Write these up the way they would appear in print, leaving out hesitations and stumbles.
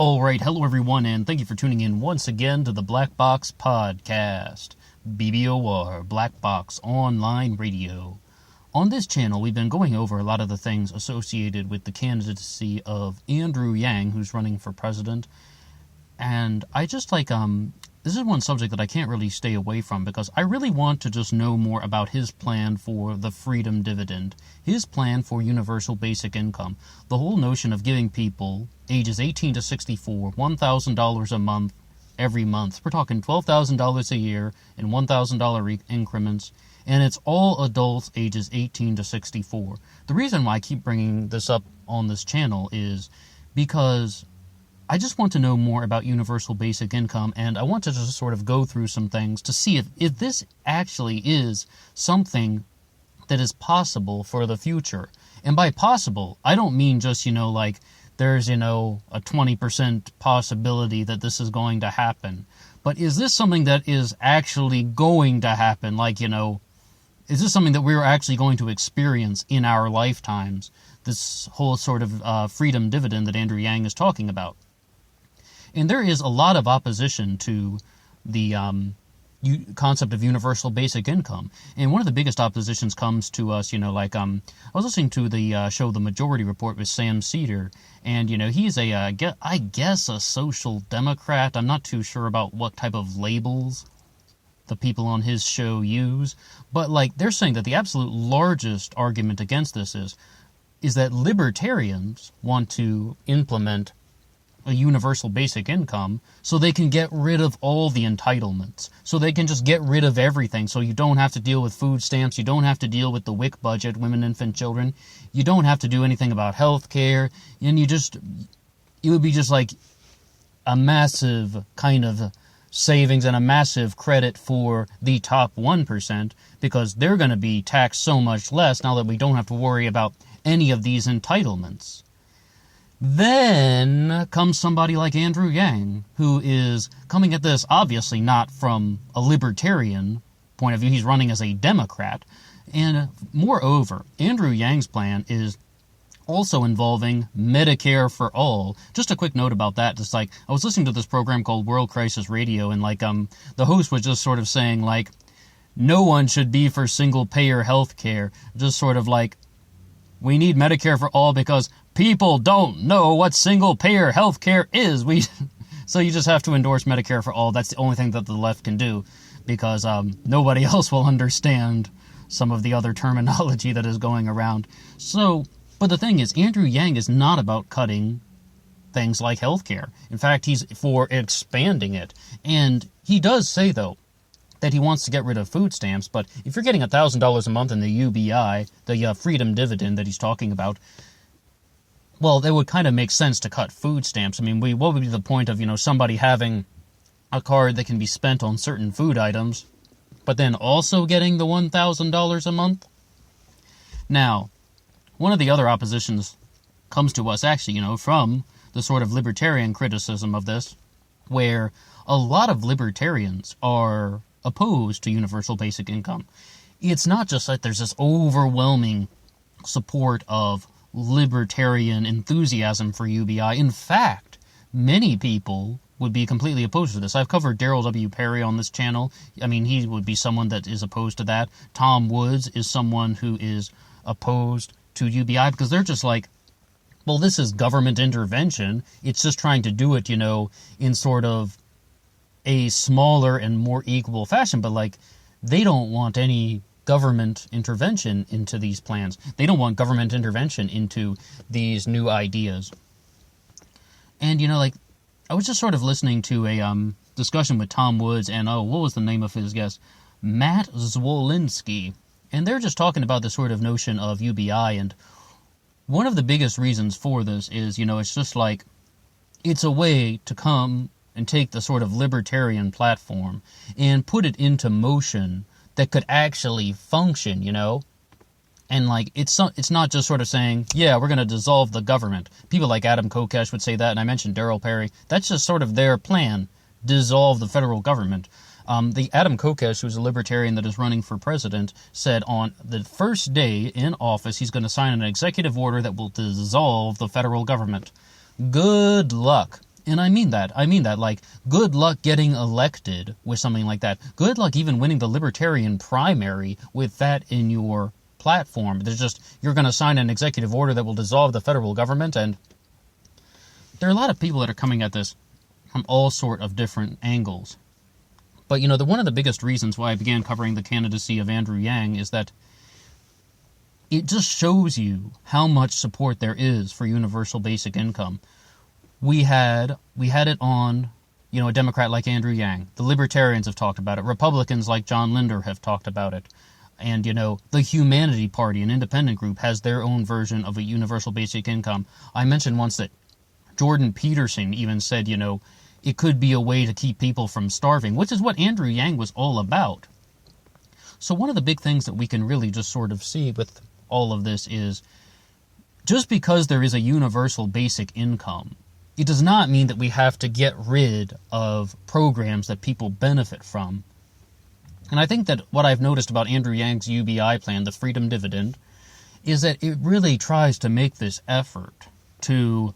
Alright, hello everyone, and thank you for tuning in once again to the Black Box Podcast, BBOR, Black Box Online Radio. On this channel, we've been going over a lot of the things associated with the candidacy of Andrew Yang, who's running for president, and I just this is one subject that I can't really stay away from because I really want to just know more about his plan for the Freedom Dividend, his plan for universal basic income, the whole notion of giving people ages 18 to 64 $1,000 a month every month. We're talking $12,000 a year in $1,000 increments, and it's all adults ages 18 to 64. The reason why I keep bringing this up on this channel is because I just want to know more about universal basic income, and I want to just sort of go through some things to see if this actually is something that is possible for the future. And by possible, I don't mean just, there's, a 20% possibility that this is going to happen. But is this something that is actually going to happen? Is this something that we're actually going to experience in our lifetimes? This whole sort of freedom dividend that Andrew Yang is talking about. And there is a lot of opposition to the concept of universal basic income. And one of the biggest oppositions comes to us, I was listening to the show The Majority Report with Sam Seder, and, he's I guess a social democrat. I'm not too sure about what type of labels the people on his show use. But, they're saying that the absolute largest argument against this is that libertarians want to implement a universal basic income so they can get rid of all the entitlements, so they can just get rid of everything, so you don't have to deal with food stamps, you don't have to deal with the WIC budget, women, infant, children, you don't have to do anything about health care, and it would be just like a massive kind of savings and a massive credit for the top 1%, because they're going to be taxed so much less now that we don't have to worry about any of these entitlements. Then comes somebody like Andrew Yang, who is coming at this obviously not from a libertarian point of view. He's running as a Democrat. And moreover, Andrew Yang's plan is also involving Medicare for all. Just a quick note about that. I was listening to this program called World Crisis Radio, and the host was just sort of saying no one should be for single payer health care. Just sort of we need Medicare for all because people don't know what single-payer health care is. So you just have to endorse Medicare for all. That's the only thing that the left can do because nobody else will understand some of the other terminology that is going around. But the thing is, Andrew Yang is not about cutting things like health care. In fact, he's for expanding it. And he does say, though, that he wants to get rid of food stamps, but if you're getting $1,000 a month in the UBI, the Freedom Dividend that he's talking about, well, it would kind of make sense to cut food stamps. I mean, what would be the point of, somebody having a card that can be spent on certain food items, but then also getting the $1,000 a month? Now, one of the other oppositions comes to us actually, from the sort of libertarian criticism of this, where a lot of libertarians are opposed to universal basic income. It's not just that there's this overwhelming support of libertarian enthusiasm for UBI. In fact, many people would be completely opposed to this. I've covered Daryl W. Perry on this channel. I mean, he would be someone that is opposed to that. Tom Woods is someone who is opposed to UBI because they're just well, this is government intervention. It's just trying to do it, in sort of a smaller and more equal fashion, but they don't want any government intervention into these plans. They don't want government intervention into these new ideas. And, I was just sort of listening to a discussion with Tom Woods and, what was the name of his guest? Matt Zwolinski. And they're just talking about the sort of notion of UBI, and one of the biggest reasons for this is, it's just it's a way to come and take the sort of libertarian platform and put it into motion that could actually function, And, it's not just sort of saying, yeah, we're going to dissolve the government. People like Adam Kokesh would say that, and I mentioned Daryl Perry. That's just sort of their plan, dissolve the federal government. The Adam Kokesh, who's a libertarian that is running for president, said on the first day in office he's going to sign an executive order that will dissolve the federal government. Good luck. And I mean that. Like, good luck getting elected with something like that. Good luck even winning the Libertarian primary with that in your platform. There's just, you're going to sign an executive order that will dissolve the federal government, and there are a lot of people that are coming at this from all sort of different angles. But, one of the biggest reasons why I began covering the candidacy of Andrew Yang is that it just shows you how much support there is for universal basic income. We had it on, a Democrat like Andrew Yang. The Libertarians have talked about it. Republicans like John Linder have talked about it. And, the Humanity Party, an independent group, has their own version of a universal basic income. I mentioned once that Jordan Peterson even said, it could be a way to keep people from starving, which is what Andrew Yang was all about. So one of the big things that we can really just sort of see with all of this is, just because there is a universal basic income, it does not mean that we have to get rid of programs that people benefit from. And I think that what I've noticed about Andrew Yang's UBI plan, the Freedom Dividend, is that it really tries to make this effort to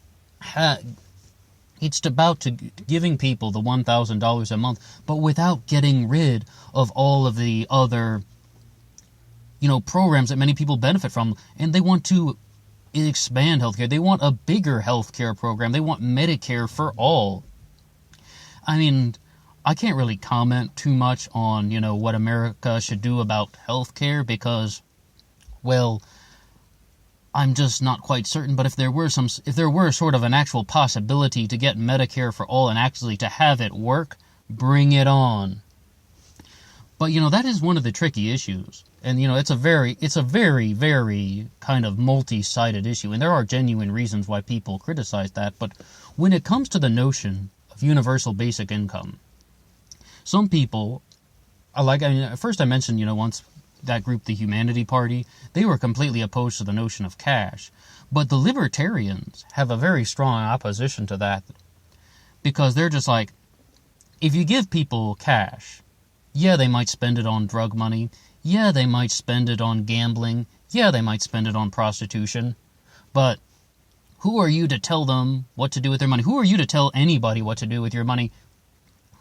it's about to giving people the $1,000 a month, but without getting rid of all of the other, programs that many people benefit from. And they want to expand healthcare. They want a bigger healthcare program. They want Medicare for all. I mean, I can't really comment too much on, what America should do about healthcare because, well, I'm just not quite certain. But if there were sort of an actual possibility to get Medicare for all and actually to have it work, bring it on. But, that is one of the tricky issues. And, it's a very, very kind of multi-sided issue. And there are genuine reasons why people criticize that. But when it comes to the notion of universal basic income, some people, at first I mentioned, once that group, the Humanity Party, they were completely opposed to the notion of cash. But the Libertarians have a very strong opposition to that because they're just like, if you give people cash, yeah, they might spend it on drug money. Yeah, they might spend it on gambling. Yeah, they might spend it on prostitution. But who are you to tell them what to do with their money? Who are you to tell anybody what to do with your money?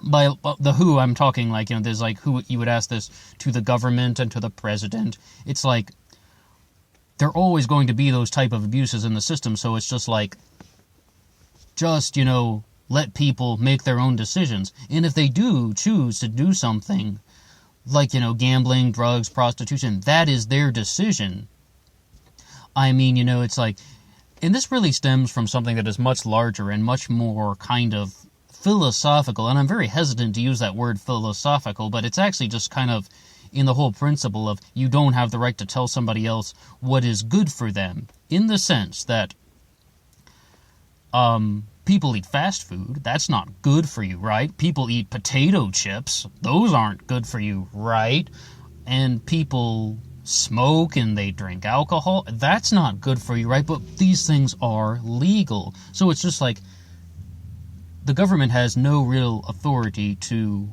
By the who, I'm talking like, there's like who you would ask this to the government and to the president. It's like there are always going to be those type of abuses in the system. So it's just like, let people make their own decisions. And if they do choose to do something like, gambling, drugs, prostitution, that is their decision. I mean, it's like, and this really stems from something that is much larger and much more kind of philosophical, and I'm very hesitant to use that word philosophical, but it's actually just kind of in the whole principle of you don't have the right to tell somebody else what is good for them, in the sense that people eat fast food. That's not good for you, right? People eat potato chips. Those aren't good for you, right? And people smoke and they drink alcohol. That's not good for you, right? But these things are legal. So it's just like the government has no real authority to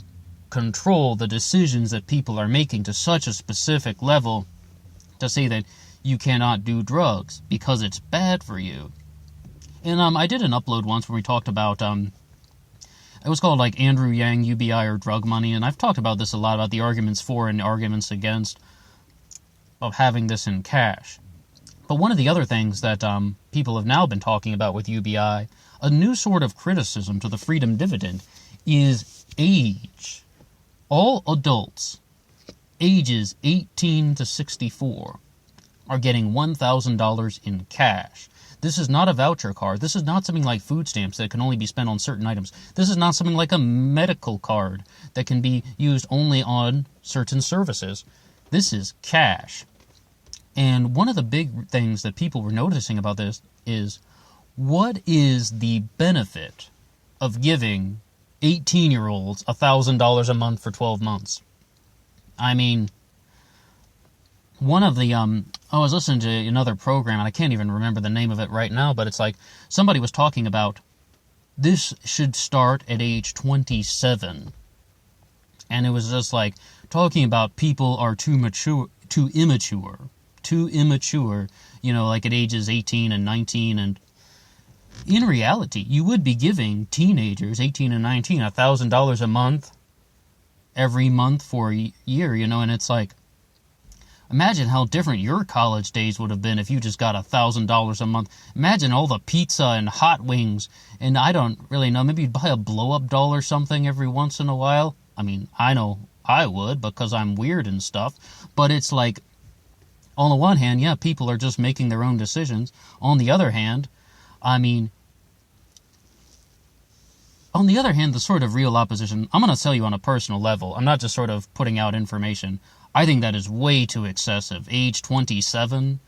control the decisions that people are making to such a specific level to say that you cannot do drugs because it's bad for you. And I did an upload once where we talked about, it was called like Andrew Yang, UBI, or drug money, and I've talked about this a lot, about the arguments for and arguments against of having this in cash. But one of the other things that people have now been talking about with UBI, a new sort of criticism to the Freedom Dividend, is age. All adults ages 18 to 64 are getting $1,000 in cash. This is not a voucher card. This is not something like food stamps that can only be spent on certain items. This is not something like a medical card that can be used only on certain services. This is cash. And one of the big things that people were noticing about this is, what is the benefit of giving 18-year-olds $1,000 a month for 12 months? I mean, one of the, I was listening to another program, and I can't even remember the name of it right now, but it's like somebody was talking about this should start at age 27. And it was just like talking about people are too immature, like at ages 18 and 19, and in reality, you would be giving teenagers, 18 and 19, $1,000 a month, every month for a year, and it's like, imagine how different your college days would have been if you just got $1,000 a month. Imagine all the pizza and hot wings, and I don't really know, maybe you'd buy a blow-up doll or something every once in a while. I mean, I know I would because I'm weird and stuff, but it's like, on the one hand, yeah, people are just making their own decisions. On the other hand, the sort of real opposition, I'm going to tell you on a personal level, I'm not just sort of putting out information. I think that is way too excessive. Age 27,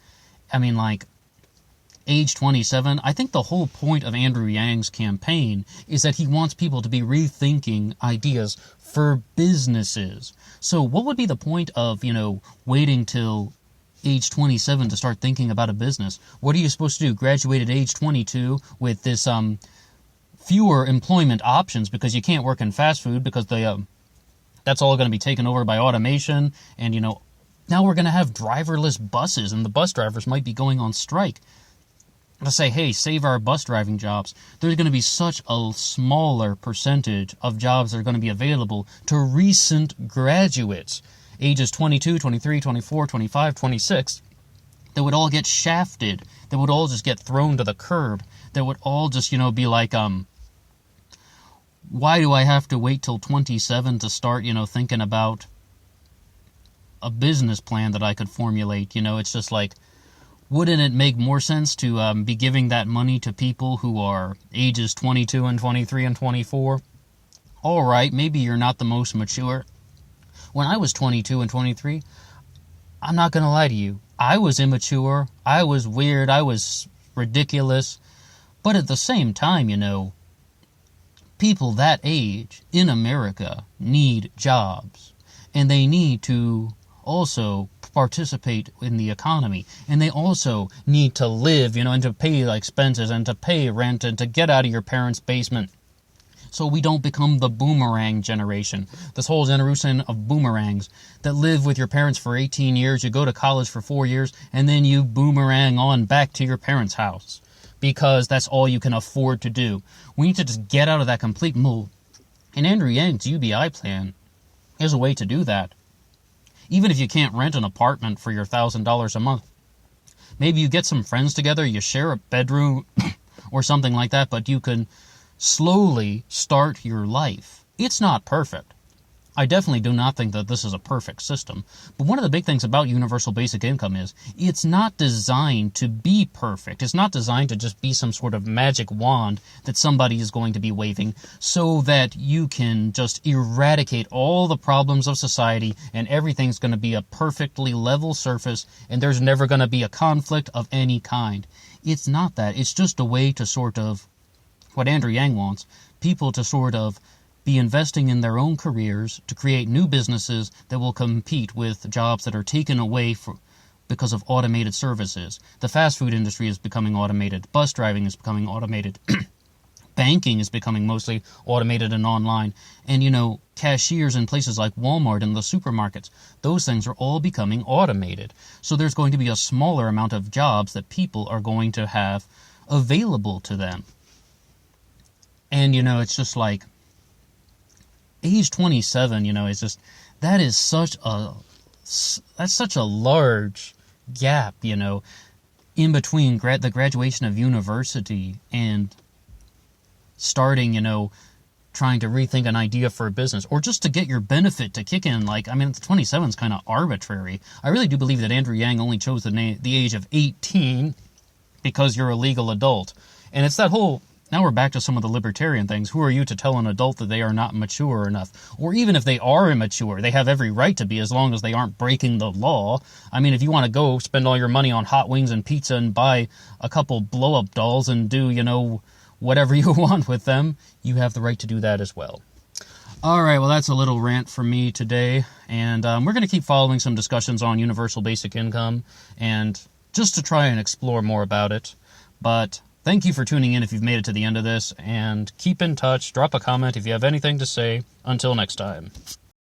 age 27, I think the whole point of Andrew Yang's campaign is that he wants people to be rethinking ideas for businesses. So what would be the point of, waiting till age 27 to start thinking about a business? What are you supposed to do? Graduate at age 22 with this, fewer employment options because you can't work in fast food because that's all going to be taken over by automation, and now we're going to have driverless buses, and the bus drivers might be going on strike to say, hey, save our bus driving jobs. There's going to be such a smaller percentage of jobs that are going to be available to recent graduates, ages 22, 23, 24, 25, 26, that would all get shafted, that would all just get thrown to the curb, that would all just, be like, why do I have to wait till 27 to start, thinking about a business plan that I could formulate? It's just like, wouldn't it make more sense to be giving that money to people who are ages 22 and 23 and 24? All right, maybe you're not the most mature. When I was 22 and 23, I'm not going to lie to you. I was immature, I was weird, I was ridiculous. But at the same time, people that age in America need jobs, and they need to also participate in the economy, and they also need to live, and to pay expenses, and to pay rent, and to get out of your parents' basement, so we don't become the boomerang generation, this whole generation of boomerangs that live with your parents for 18 years, you go to college for 4 years, and then you boomerang on back to your parents' house, because that's all you can afford to do. We need to just get out of that complete mold. And Andrew Yang's UBI plan is a way to do that. Even if you can't rent an apartment for your $1,000 a month, maybe you get some friends together, you share a bedroom or something like that, but you can slowly start your life. It's not perfect. I definitely do not think that this is a perfect system. But one of the big things about universal basic income is it's not designed to be perfect. It's not designed to just be some sort of magic wand that somebody is going to be waving so that you can just eradicate all the problems of society and everything's going to be a perfectly level surface and there's never going to be a conflict of any kind. It's not that. It's just a way to sort of, what Andrew Yang wants, people to sort of be investing in their own careers to create new businesses that will compete with jobs that are taken away because of automated services. The fast food industry is becoming automated. Bus driving is becoming automated. Banking is becoming mostly automated and online. And, cashiers in places like Walmart and the supermarkets, those things are all becoming automated. So there's going to be a smaller amount of jobs that people are going to have available to them. And, it's just like, age 27, is just, that's such a large gap, in between the graduation of university and starting, trying to rethink an idea for a business, or just to get your benefit to kick in. 27 is kind of arbitrary. I really do believe that Andrew Yang only chose the age of 18 because you're a legal adult. And it's that whole, now we're back to some of the libertarian things. Who are you to tell an adult that they are not mature enough? Or even if they are immature, they have every right to be as long as they aren't breaking the law. If you want to go spend all your money on hot wings and pizza and buy a couple blow-up dolls and do, whatever you want with them, you have the right to do that as well. All right, well, that's a little rant from me today. And we're going to keep following some discussions on universal basic income and just to try and explore more about it. But thank you for tuning in if you've made it to the end of this, and keep in touch. Drop a comment if you have anything to say. Until next time.